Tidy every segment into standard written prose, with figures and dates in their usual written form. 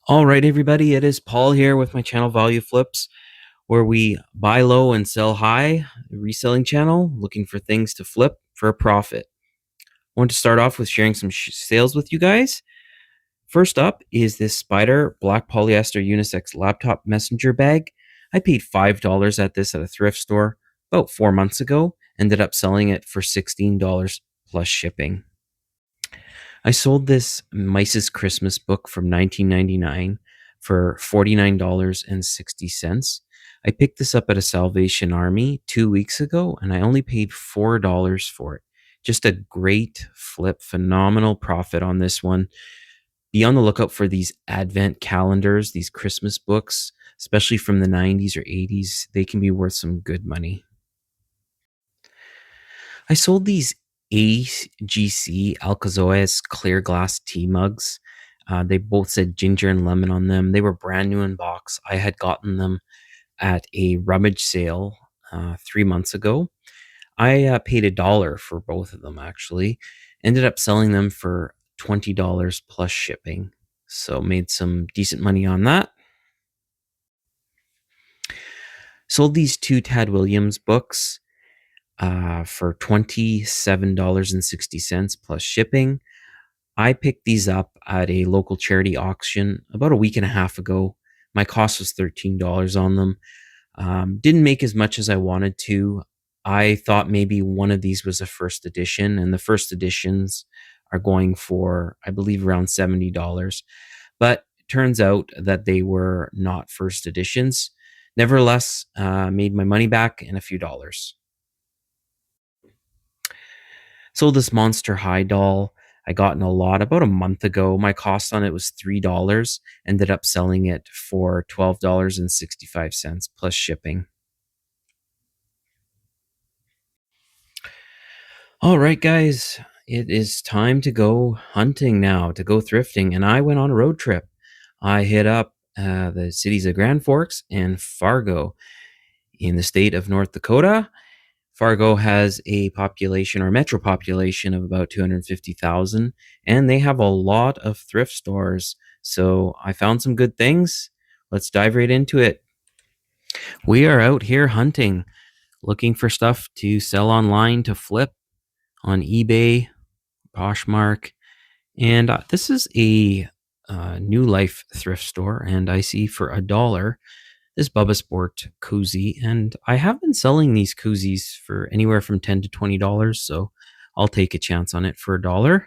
All right, everybody, it is Paul here with my channel Value Flips, where we buy low and sell high, a reselling channel looking for things to flip for a profit. I want to start off with sharing some sales with you guys. First up is this Spider black polyester unisex laptop messenger bag. I paid $5 at this at a thrift store about 4 months ago, ended up selling it for $16 plus shipping. I sold this Mice's Christmas book from 1999 for $49.60. I picked this up at a Salvation Army 2 weeks ago and I only paid $4 for it. Just a great flip, phenomenal profit on this one. Be on the lookout for these advent calendars, these Christmas books, especially from the 90s or 80s. They can be worth some good money. I sold these AGC Alcazoes clear glass tea mugs. They both said ginger and lemon on them. They were brand new in box. I had gotten them at a rummage sale 3 months ago. I paid $1 for both of them, actually. Ended up selling them for $20 plus shipping. So made some decent money on that. Sold these two Tad Williams books for $27.60 plus shipping. I picked these up at a local charity auction about a week and a half ago. My cost was $13 on them. Didn't make as much as I wanted to. I thought maybe one of these was a first edition, and the first editions are going for, I believe, around $70. But it turns out that they were not first editions. Nevertheless, made my money back and a few dollars. Sold this Monster High doll. I got in a lot about a month ago. My cost on it was $3. Ended up selling it for $12.65 plus shipping. All right, guys, it is time to go hunting now, to go thrifting. And I went on a road trip. I hit up the cities of Grand Forks and Fargo in the state of North Dakota. Fargo has a population or metro population of about 250,000, and they have a lot of thrift stores. So I found some good things. Let's dive right into it. We are out here hunting, looking for stuff to sell online, to flip on eBay, Poshmark. And this is a New Life thrift store, and I see for $1 this Bubba Sport koozie, and I have been selling these koozies for anywhere from $10 to $20, so I'll take a chance on it for $1.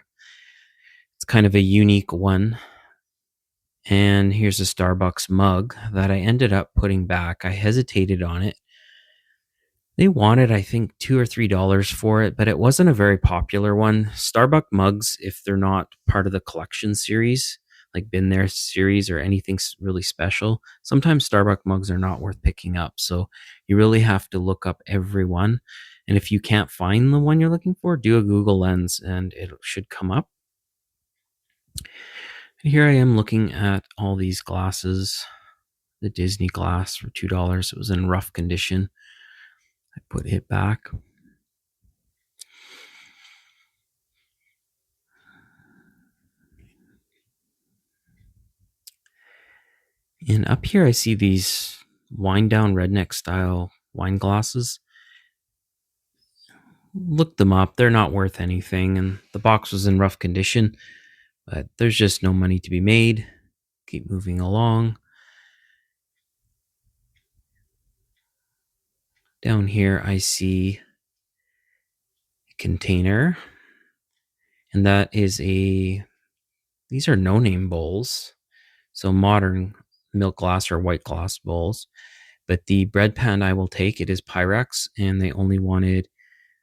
It's kind of a unique one. And here's a Starbucks mug that I ended up putting back. I hesitated on it. They wanted, I think, $2 or $3 for it, but it wasn't a very popular one. Starbucks mugs, if they're not part of the collection series, like Been There series or anything really special, sometimes Starbucks mugs are not worth picking up. So you really have to look up every one. And if you can't find the one you're looking for, do a Google Lens and it should come up. And here I am looking at all these glasses. The Disney glass for $2. It was in rough condition. I put it back. And up here, I see these wind down redneck style wine glasses. Look them up. They're not worth anything. And the box was in rough condition, but there's just no money to be made. Keep moving along. Down here, I see a container. And that is these are no name bowls. So modern milk glass or white glass bowls. But the bread pan I will take, it is Pyrex, and they only wanted,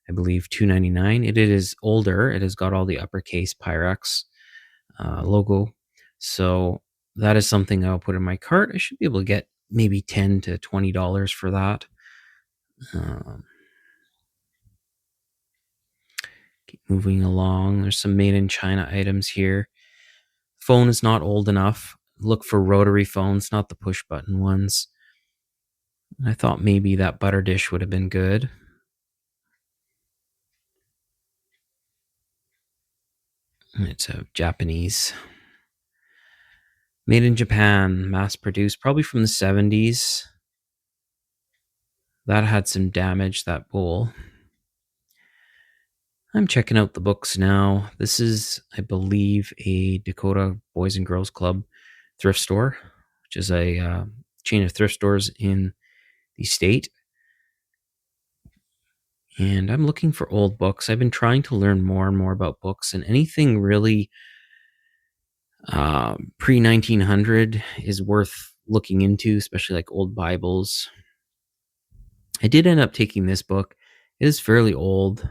I believe, $2.99. It is older. It has got all the uppercase Pyrex logo. So that is something I'll put in my cart. I should be able to get maybe $10 to $20 for that. Keep moving along. There's some made in China items here. Phone is not old enough. Look for rotary phones, not the push button ones. I thought maybe that butter dish would have been good. It's a Japanese Made in Japan, mass produced, probably from the 70s. That had some damage, that bowl. I'm checking out the books now. This is, I believe, a Dakota Boys and Girls Club thrift store, which is a chain of thrift stores in the state. And I'm looking for old books. I've been trying to learn more and more about books, and anything really pre 1900 is worth looking into, especially like old Bibles. I did end up taking this book. It is fairly old,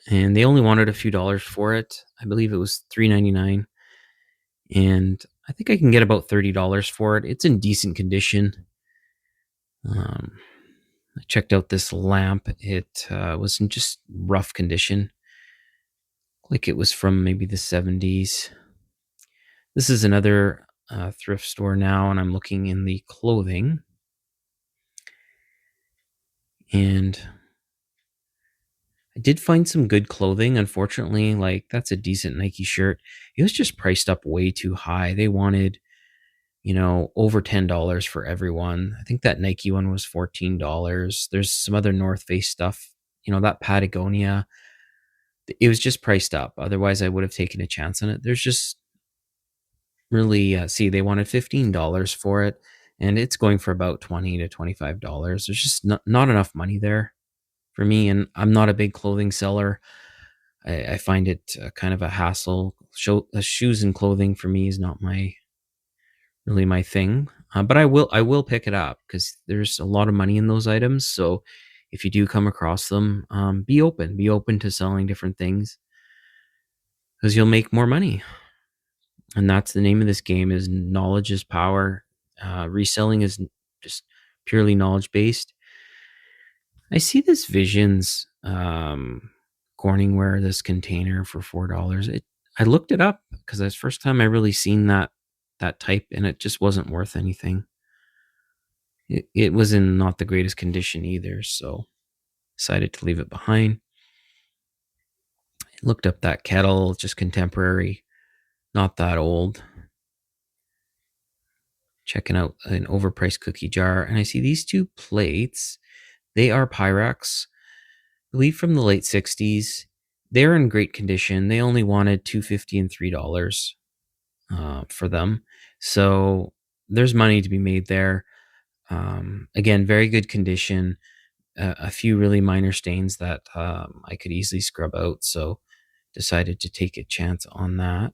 and they only wanted a few dollars for it. I believe it was $3.99, and I think I can get about $30 for it. It's in decent condition. I checked out this lamp. It was in just rough condition, like it was from maybe the 70s. This is another thrift store now, and I'm looking in the clothing. And I did find some good clothing. Unfortunately, like that's a decent Nike shirt. It was just priced up way too high. They wanted, over $10 for everyone. I think that Nike one was $14. There's some other North Face stuff, that Patagonia. It was just priced up. Otherwise, I would have taken a chance on it. There's just really, they wanted $15 for it, and it's going for about $20 to $25. There's just not enough money there for me, and I'm not a big clothing seller. I find it kind of a hassle. Shoes and clothing for me is not really my thing. But I will pick it up because there's a lot of money in those items. So if you do come across them, be open to selling different things because you'll make more money. And that's the name of this game: is knowledge is power. Reselling is just purely knowledge based. I see this Visions Corningware, this container for $4. I looked it up because that's the first time I really seen that type, and it just wasn't worth anything. It was in not the greatest condition either, so decided to leave it behind. I looked up that kettle, just contemporary, not that old. Checking out an overpriced cookie jar, and I see these two plates. They are Pyrex, I believe from the late 60s. They're in great condition. They only wanted $2.50 and $3 for them. So there's money to be made there. Again, very good condition. A few really minor stains that I could easily scrub out. So decided to take a chance on that.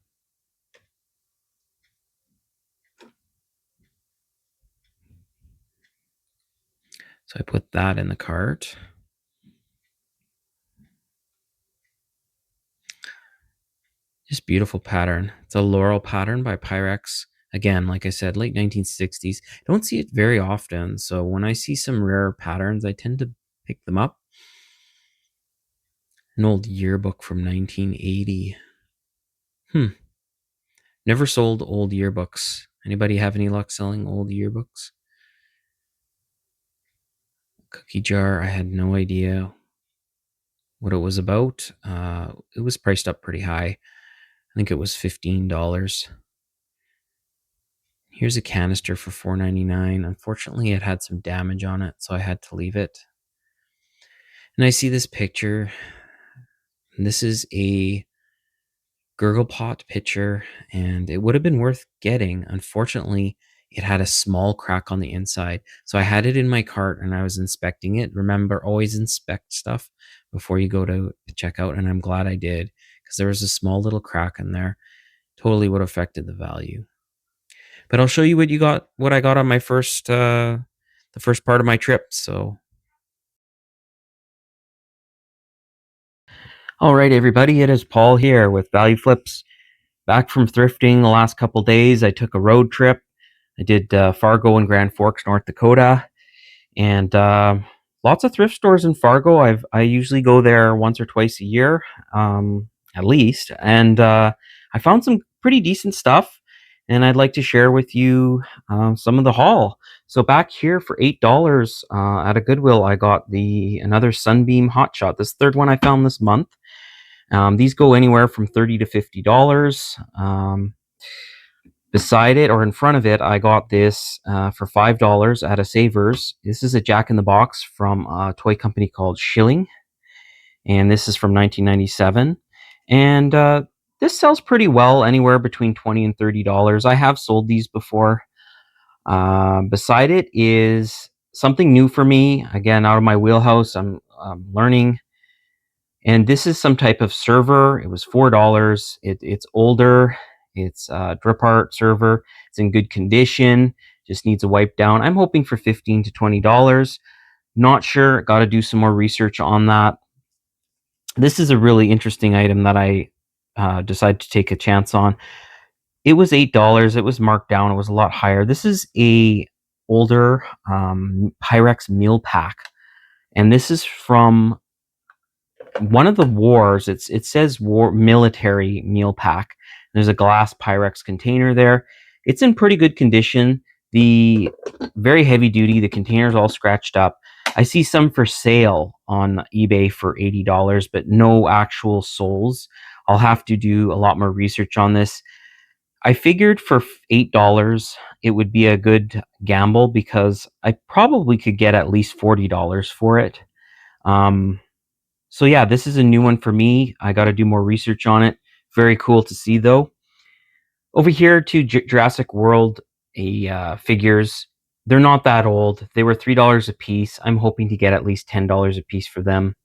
So I put that in the cart. Just beautiful pattern. It's a Laurel pattern by Pyrex. Again, like I said, late 1960s. Don't see it very often. So when I see some rare patterns, I tend to pick them up. An old yearbook from 1980. Never sold old yearbooks. Anybody have any luck selling old yearbooks? Cookie jar. I had no idea what it was about. It was priced up pretty high. I think it was $15. Here's a canister for $4.99. Unfortunately, it had some damage on it, so I had to leave it. And I see this picture. And this is a gurgle pot pitcher, and it would have been worth getting. Unfortunately, it had a small crack on the inside. So I had it in my cart and I was inspecting it. Remember, always inspect stuff before you go to check out. And I'm glad I did because there was a small little crack in there. Totally would have affected the value. But I'll show you what I got on my the first part of my trip. So, all right, everybody, it is Paul here with Value Flips. Back from thrifting the last couple days. I took a road trip. I did Fargo and Grand Forks, North Dakota, and lots of thrift stores in Fargo. I usually go there once or twice a year, at least, and I found some pretty decent stuff, and I'd like to share with you some of the haul. So back here for $8 at a Goodwill, I got another Sunbeam Hotshot. This third one I found this month. These go anywhere from $30 to $50. Beside it, or in front of it, I got this for $5 at a Savers. This is a Jack in the Box from a toy company called Schilling, and this is from 1997. And this sells pretty well, anywhere between $20 and $30. I have sold these before. Beside it is something new for me. Again, out of my wheelhouse. I'm learning. And this is some type of server. It was $4. It's older. It's a drip art server. It's in good condition. Just needs a wipe down. I'm hoping for $15 to $20. Not sure. Got to do some more research on that. This is a really interesting item that I decided to take a chance on. It was $8. It was marked down. It was a lot higher. This is a older Pyrex meal pack, and this is from one of the wars. It says war military meal pack. There's a glass Pyrex container there. It's in pretty good condition. The very heavy duty. The container's all scratched up. I see some for sale on eBay for $80, but no actual souls. I'll have to do a lot more research on this. I figured for $8 it would be a good gamble because I probably could get at least $40 for it. Um, so yeah, this is a new one for me. I got to do more research on it. Very cool to see though. Over here to Jurassic World figures. They're not that old. They were $3 a piece. I'm hoping to get at least $10 a piece for them.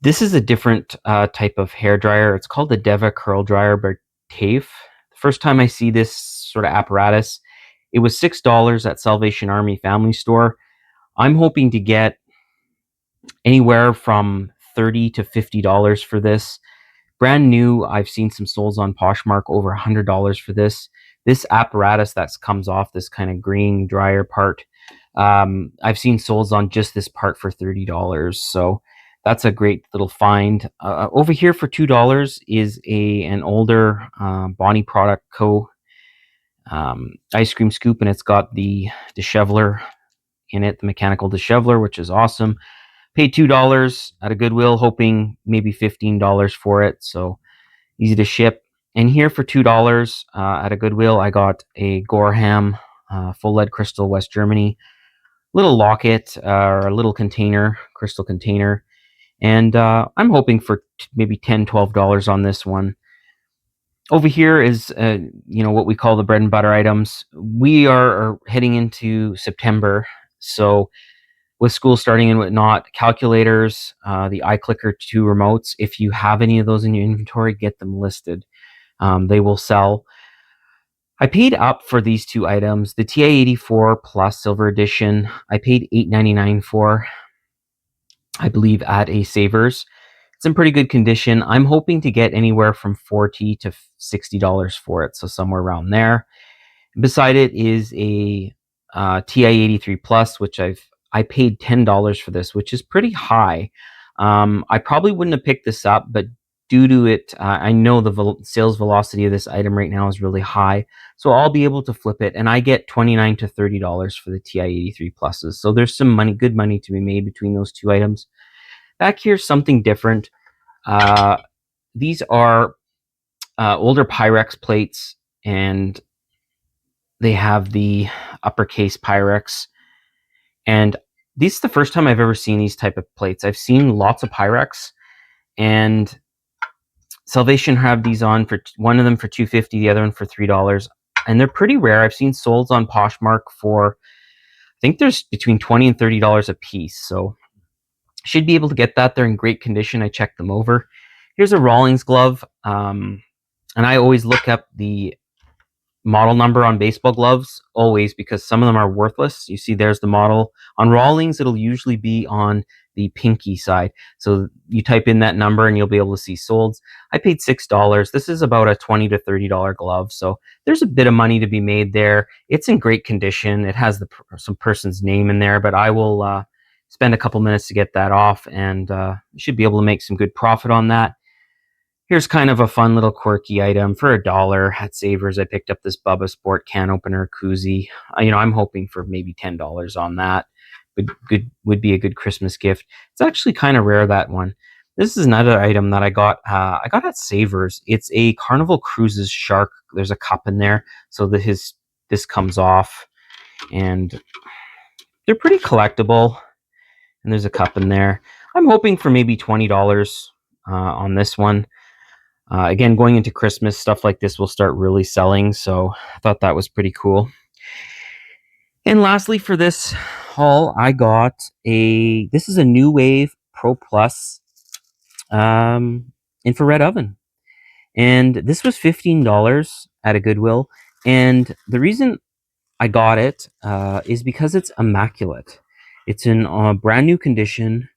This is a different type of hair dryer. It's called the Deva Curl Dryer by TAFE. The first time I see this sort of apparatus, it was $6 at Salvation Army Family Store. I'm hoping to get anywhere from $30 to $50 for this. Brand new. I've seen some souls on Poshmark over $100 for this. This apparatus that comes off this kind of green dryer part, I've seen souls on just this part for $30. So that's a great little find. Over here for $2 is an older Bonnie Product Co. Ice cream scoop, and it's got the disheveler in it, the mechanical disheveler, which is awesome. Paid $2 at a Goodwill, hoping maybe $15 for it. So easy to ship. And here for $2 at a Goodwill, I got a Gorham full lead crystal, West Germany, little locket or a little container, crystal container. And I'm hoping for maybe $10, $12 on this one. Over here is, what we call the bread and butter items. We are heading into September. So with school starting and whatnot, calculators, the iClicker 2 remotes, if you have any of those in your inventory, get them listed. They will sell. I paid up for these two items. The TI-84 Plus Silver Edition, I paid $8.99 for, I believe, at a Savers. It's in pretty good condition. I'm hoping to get anywhere from $40 to $60 for it, so somewhere around there. Beside it is a TI-83 Plus, which I paid $10 for this, which is pretty high. I probably wouldn't have picked this up, but due to it, I know the sales velocity of this item right now is really high, so I'll be able to flip it, and I get $29 to $30 for the TI-83 Pluses. So there's some good money to be made between those two items. Back here, something different. These are older Pyrex plates, and they have the uppercase Pyrex. And this is the first time I've ever seen these type of plates. I've seen lots of Pyrex, and Salvation have these on for one of them for $2.50, the other one for $3, and they're pretty rare. I've seen solds on Poshmark for, I think there's between $20 and $30 a piece. So should be able to get that. They're in great condition. I checked them over. Here's a Rawlings glove, and I always look up the model number on baseball gloves, always, because some of them are worthless. You see there's the model. On Rawlings, it'll usually be on the pinky side. So you type in that number and you'll be able to see solds. I paid $6. This is about a $20 to $30 glove. So there's a bit of money to be made there. It's in great condition. It has some person's name in there, but I will spend a couple minutes to get that off, and should be able to make some good profit on that. Here's kind of a fun little quirky item for $1 at Savers. I picked up this Bubba Sport can opener koozie. I'm hoping for maybe $10 on that. Would be a good Christmas gift. It's actually kind of rare, that one. This is another item that I got. I got at Savers. It's a Carnival Cruises shark. There's a cup in there, so this comes off, and they're pretty collectible. And there's a cup in there. I'm hoping for maybe $20 on this one. Again, going into Christmas, stuff like this will start really selling, so I thought that was pretty cool. And lastly, for this haul, I got this is a New Wave Pro Plus infrared oven. And this was $15 at a Goodwill. And the reason I got it is because it's immaculate. It's in brand new condition,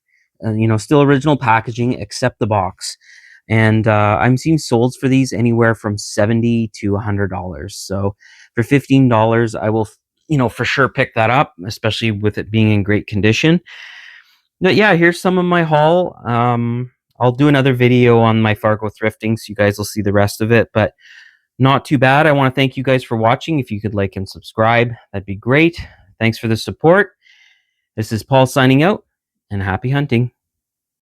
still original packaging except the box. And I'm seeing solds for these anywhere from $70 to $100. So for $15, I will, for sure pick that up, especially with it being in great condition. But yeah, here's some of my haul. I'll do another video on my Fargo thrifting, so you guys will see the rest of it. But not too bad. I want to thank you guys for watching. If you could like and subscribe, that'd be great. Thanks for the support. This is Paul signing out, and happy hunting.